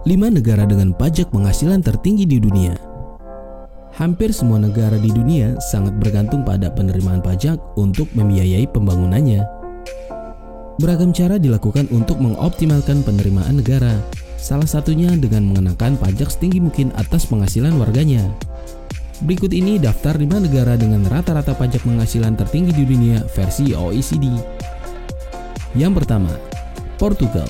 5 negara dengan pajak penghasilan tertinggi di dunia. Hampir semua negara di dunia sangat bergantung pada penerimaan pajak untuk membiayai pembangunannya. Beragam cara dilakukan untuk mengoptimalkan penerimaan negara, salah satunya dengan mengenakan pajak setinggi mungkin atas penghasilan warganya. Berikut ini daftar 5 negara dengan rata-rata pajak penghasilan tertinggi di dunia versi OECD. Yang pertama, Portugal.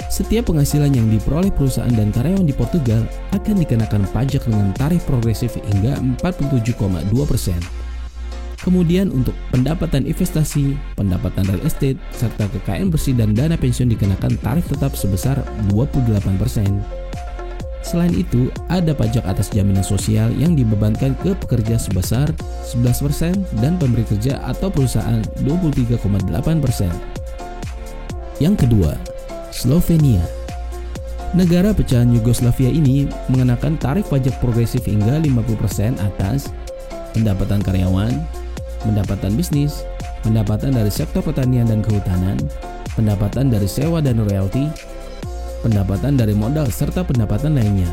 Setiap penghasilan yang diperoleh perusahaan dan karyawan di Portugal akan dikenakan pajak dengan tarif progresif hingga 47,2%. Kemudian untuk pendapatan investasi, pendapatan real estate, serta kekayaan bersih dan dana pensiun dikenakan tarif tetap sebesar 28%. Selain itu, ada pajak atas jaminan sosial yang dibebankan ke pekerja sebesar 11% dan pemberi kerja atau perusahaan 23,8%. Yang kedua, Slovenia. Negara pecahan Yugoslavia ini mengenakan tarif pajak progresif hingga 50% atas pendapatan karyawan, pendapatan bisnis, pendapatan dari sektor pertanian dan kehutanan, pendapatan dari sewa dan royalti, pendapatan dari modal, serta pendapatan lainnya.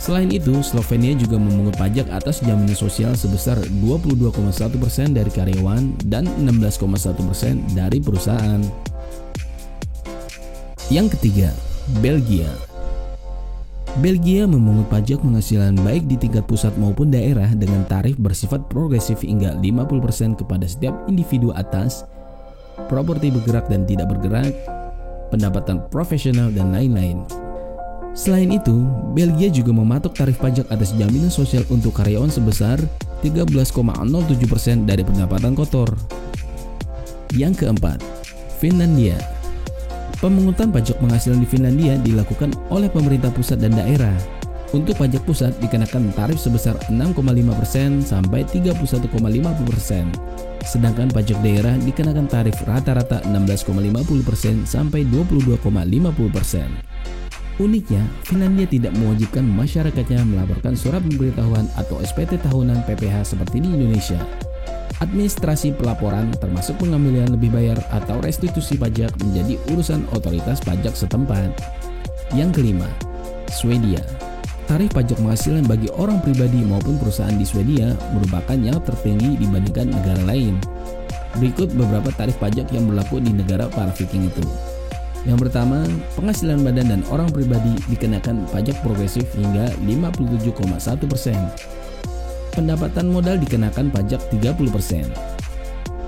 Selain itu, Slovenia juga memungut pajak atas jaminan sosial sebesar 22,1% dari karyawan dan 16,1% dari perusahaan. Yang ketiga, Belgia. Belgia memungut pajak penghasilan baik di tingkat pusat maupun daerah dengan tarif bersifat progresif hingga 50% kepada setiap individu atas properti bergerak dan tidak bergerak, pendapatan profesional, dan lain-lain. Selain itu, Belgia juga mematok tarif pajak atas jaminan sosial untuk karyawan sebesar 13,07% dari pendapatan kotor. Yang keempat, Finlandia. Pemungutan pajak penghasilan di Finlandia dilakukan oleh pemerintah pusat dan daerah. Untuk pajak pusat dikenakan tarif sebesar 6,5% sampai 31,50%. Sedangkan pajak daerah dikenakan tarif rata-rata 16,50% sampai 22,50%. Uniknya, Finlandia tidak mewajibkan masyarakatnya melaporkan surat pemberitahuan atau SPT tahunan PPh seperti di Indonesia. Administrasi pelaporan termasuk pengambilan lebih bayar atau restitusi pajak menjadi urusan otoritas pajak setempat. Yang kelima, Swedia. Tarif pajak penghasilan bagi orang pribadi maupun perusahaan di Swedia merupakan yang tertinggi dibandingkan negara lain. Berikut beberapa tarif pajak yang berlaku di negara para Viking itu. Yang pertama, penghasilan badan dan orang pribadi dikenakan pajak progresif hingga 57,1%. Pendapatan modal dikenakan pajak 30%.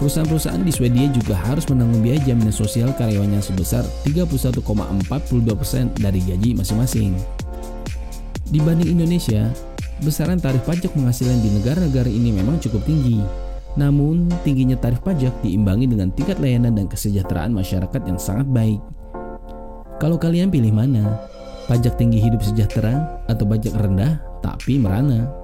Perusahaan-perusahaan di Swedia juga harus menanggung biaya jaminan sosial karyawannya sebesar 31,42% dari gaji masing-masing. Dibanding Indonesia, besaran tarif pajak penghasilan di negara-negara ini memang cukup tinggi. Namun, tingginya tarif pajak diimbangi dengan tingkat layanan dan kesejahteraan masyarakat yang sangat baik. Kalau kalian pilih mana? Pajak tinggi hidup sejahtera atau pajak rendah tapi merana?